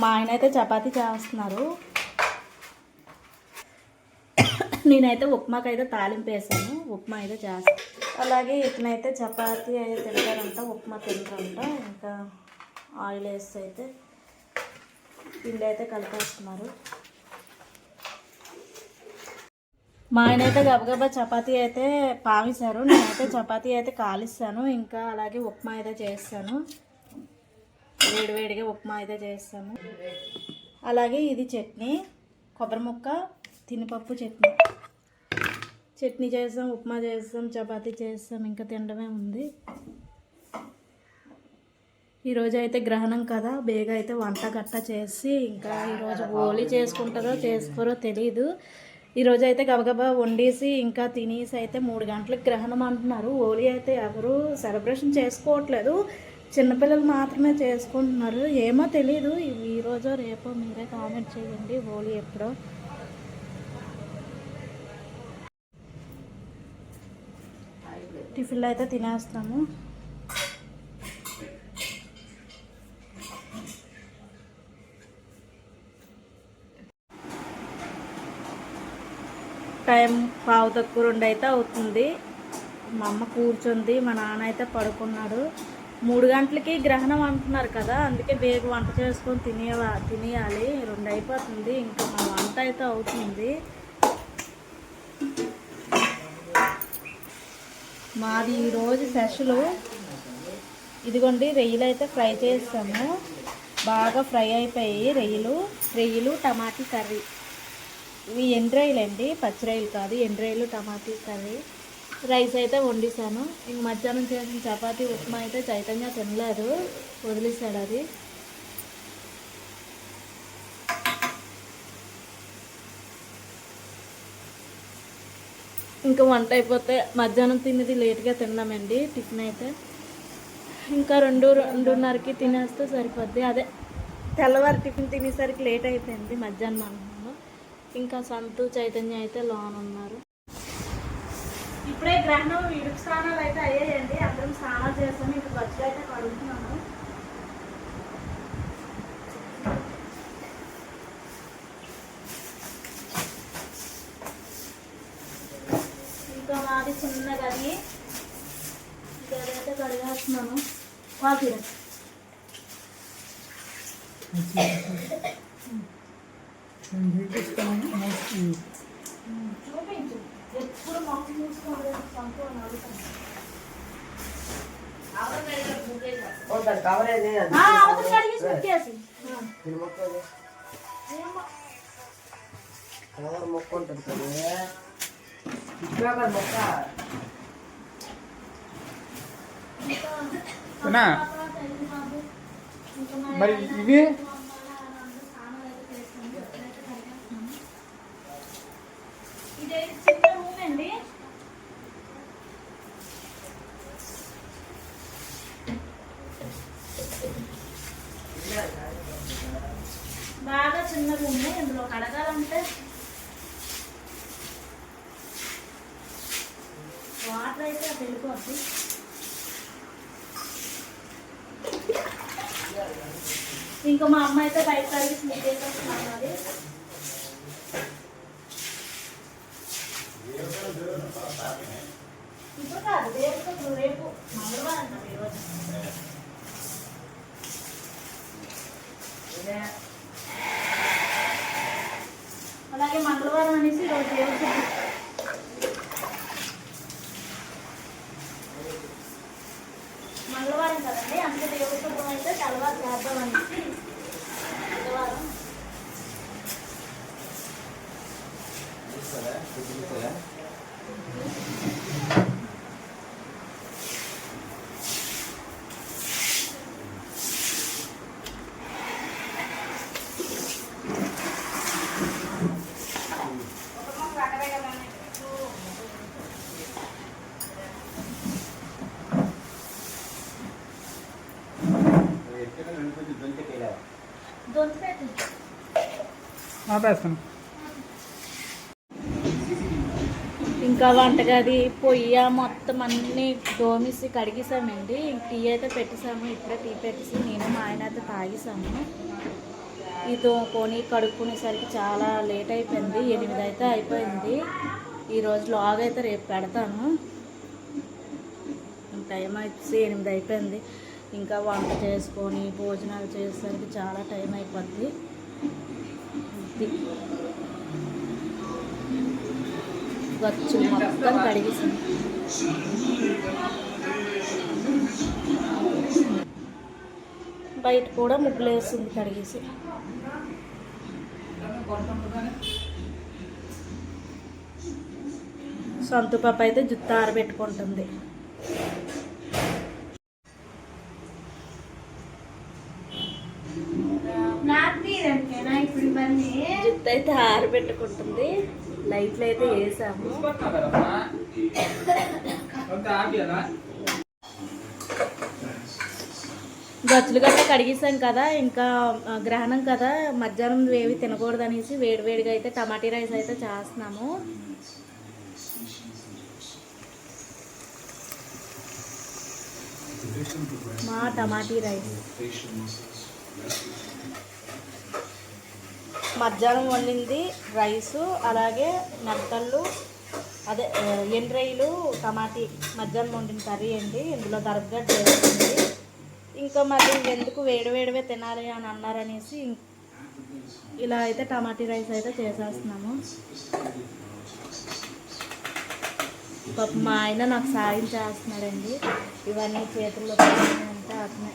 మా ఆయన అయితే చపాతీ చేస్తున్నారు. నేనైతే ఉప్మాకైతే తాలింపు వేసాను. ఉప్మా అయితే చేస్తాను. అలాగే ఇతనైతే చపాతీ అయితే తింటారంట, ఉప్మా తింటారంట. ఇంకా ఆయిల్ వేసి అయితే పిండి అయితే కలిపేస్తున్నారు. మా ఆయన అయితే గబగబా చపాతీ అయితే పావేశారు. నేనైతే చపాతీ అయితే కాలిస్తాను. ఇంకా అలాగే ఉప్మా అయితే చేస్తాను. వేడివేడిగా ఉప్మా అయితే చేస్తాను. అలాగే ఇది చట్నీ, కొబ్బరి ముక్క, తినిపప్పు చట్నీ చేస్తాం, ఉప్మా చేస్తాం, చపాతీ చేస్తాం. ఇంకా తినడమే ఉంది. ఈరోజు అయితే గ్రహణం కదా, బేగ అయితే వంట గట్ట చేసి ఇంకా ఈరోజు హోలీ చేసుకుంటారో చేసుకోరో తెలీదు. ఈరోజు అయితే గబగబా వండేసి ఇంకా తినేసి అయితే 3 గంటలకు గ్రహణం అంటున్నారు. హోలీ అయితే ఎవరు సెలబ్రేషన్ చేసుకోవట్లేదు, చిన్నపిల్లలు మాత్రమే చేసుకుంటున్నారు. ఏమో తెలీదు, ఈరోజో రేపో మీరే కామెంట్ చేయండి హోలీ ఎప్పుడో. టిఫిన్లో అయితే తినేస్తాము. టైం 1:15 అయితే అవుతుంది. మా అమ్మ కూర్చుంది, మా నాన్న అయితే పడుకున్నాడు. 3 గంటలకి గ్రహణం అంటున్నారు కదా, అందుకే బేగ వంట చేసుకొని తినేయాలి. 2 అయిపోతుంది. ఇంకా మా వంట అయితే అవుతుంది. మాది ఈరోజు స్పెషల్ ఇదిగోండి, రొయ్యలు అయితే ఫ్రై చేస్తాము. బాగా ఫ్రై అయిపోయి రొయ్యలు టమాటీ కర్రీ. ఇవి ఎండ్రాయిలు అండి, పచ్చి రొయ్యలు కాదు, ఎండ్రాయిలు టమాటీ కర్రీ. రైస్ అయితే వండిస్తాను. ఇంక మధ్యాహ్నం చేసిన చపాతీ ఉప్మా అయితే చైతన్య తినలేదు, వదిలేసాడు అది. ఇంకా వంట అయిపోతే మధ్యాహ్నం తినేది లేట్గా తిన్నామండి. టిఫిన్ అయితే ఇంకా 2-2:30కి తినేస్తే సరిపోద్ది. అదే తెల్లవారు టిఫిన్ తినేసరికి లేట్ అయిపోయింది మధ్యాహ్నం అంటున్నాను. ఇంకా సంతు చైతన్య అయితే లోన్ ఉన్నారు. ఇప్పుడే గ్రహణం ఇడుపు స్నానాలు అయితే అయ్యాయండి. అందరం స్నానాలు చేస్తాము. ఇంకా బస్సులు అయితే కడుగుతున్నాను. ఇంకా మాది చిన్న గది, గది అయితే కడిగేస్తున్నాను. వాకి చూపించు, ఎప్పుడు మాకు చూసుకోవాలి. మొక్క ఉంటుంది కదా మొక్క. మరి ఇవి ఇదే చిన్న రూమ్ అండి. బాగా చిన్న రూమ్. ఇందులో కడగాలంటే వాటర్ అయితే అది వెళ్ళిపోద్ది. ఇంకా మా అమ్మ అయితే బయట సర్వీస్ మీకేస్తున్నది. ఇప్పుడు కాదు, రేపు మంగళవారం కదా ఈరోజు. అలాగే మంగళవారం అనేసి ఈరోజు దేవుడు మంగళవారం కదండి, అందుకే దేవుడి శుభ్రం అయితే తెల్లవారు చేద్దాం అనేసి మంగళవారం. ఇంకా వంటగది పొయ్యి మొత్తం అన్నీ దోమిసి కడిగేసామండి. టీ అయితే పెట్టేసాము, ఇప్పుడే టీ పెట్టేసి నేను మా ఆయన అయితే తాగేసాము. ఈ తోముకొని కడుక్కునేసరికి చాలా లేట్ అయిపోయింది, 8 అయితే అయిపోయింది. ఈరోజు లాగ్ అయితే రేపు పెడతాను. టైం వచ్చి 8 అయిపోయింది. ఇంకా వంట చేసుకొని భోజనాలు చేసేసరికి చాలా టైం అయిపోద్ది. గచ్చులు మొత్తం కడిగేసింది. బయట కూడా ముగ్గులు వేసింది కడిగేసి. సొంత పాప అయితే జుట్టు ఆరబెట్టుకుంటుంది. జుట్టు అయితే ఆరబెట్టుకుంటుంది. లైట్లు అయితే వేసాము. గచ్చులు గట్ట కడిగేసాం కదా, ఇంకా గ్రహణం కదా, మధ్యాహ్నం ఏవి తినకూడదు అనేసి వేడివేడిగా అయితే టమాటీ రైస్ అయితే చేస్తున్నాము. మా టమాటీ రైస్ మధ్యాహ్నం వండింది రైసు, అలాగే నెత్తళ్ళు, అదే ఎండ్రయ్యలు, టమాటీ మధ్యాహ్నం వండిన కర్రీ అండి. ఇందులో దరగడ్డ వేస్తుంది. ఇంకా మరి ఎందుకు వేడివేడివే తినాలి అని అన్నారనేసి ఇలా అయితే టమాటీ రైస్ అయితే చేసేస్తున్నాము. పాప మా ఆయన నాకు సాయం చేస్తున్నాడండి. ఇవన్నీ చేతుల్లో అంటే అతనే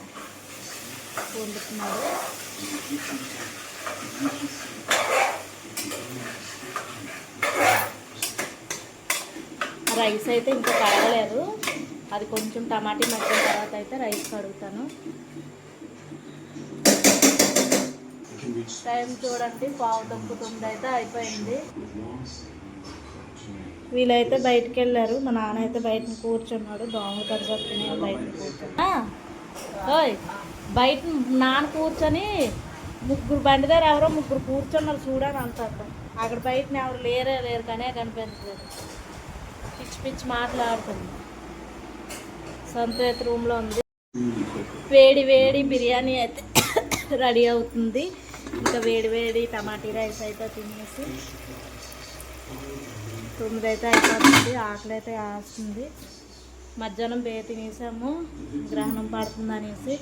వండుతున్నాడు. రైస్ అయితే ఇంకా కడగలేదు, అది కొంచెం టమాటీ మగ్గిన తర్వాత అయితే రైస్ కడుగుతాను. టైం చూడండి 9:15 అయితే అయిపోయింది. వీళ్ళైతే బయటకు వెళ్ళారు. మా నాన్న అయితే బయట కూర్చున్నాడు, దోమలు కరిచేస్తున్నాయి. బయట కూర్చొని బయట నాన్న కూర్చొని ముగ్గురు బండి దగ్గర ఎవరో ముగ్గురు కూర్చున్నారు చూడని అంటారు. అక్కడ బయట ఎవరు లేరు కానీ కనిపించలేదు. పిచ్చి పిచ్చి మాట్లాడుతుంది. సొంత అయితే రూమ్లో ఉంది. వేడి వేడి బిర్యానీ అయితే రెడీ అవుతుంది. ఇంకా వేడి వేడి టమాటీ రైస్ అయితే తినేసి 9 అయితే అయిపోతుంది. ఆకలి అయితే వేస్తుంది. మధ్యాహ్నం తినేసాము, గ్రహణం పడుతుంది అనేసి.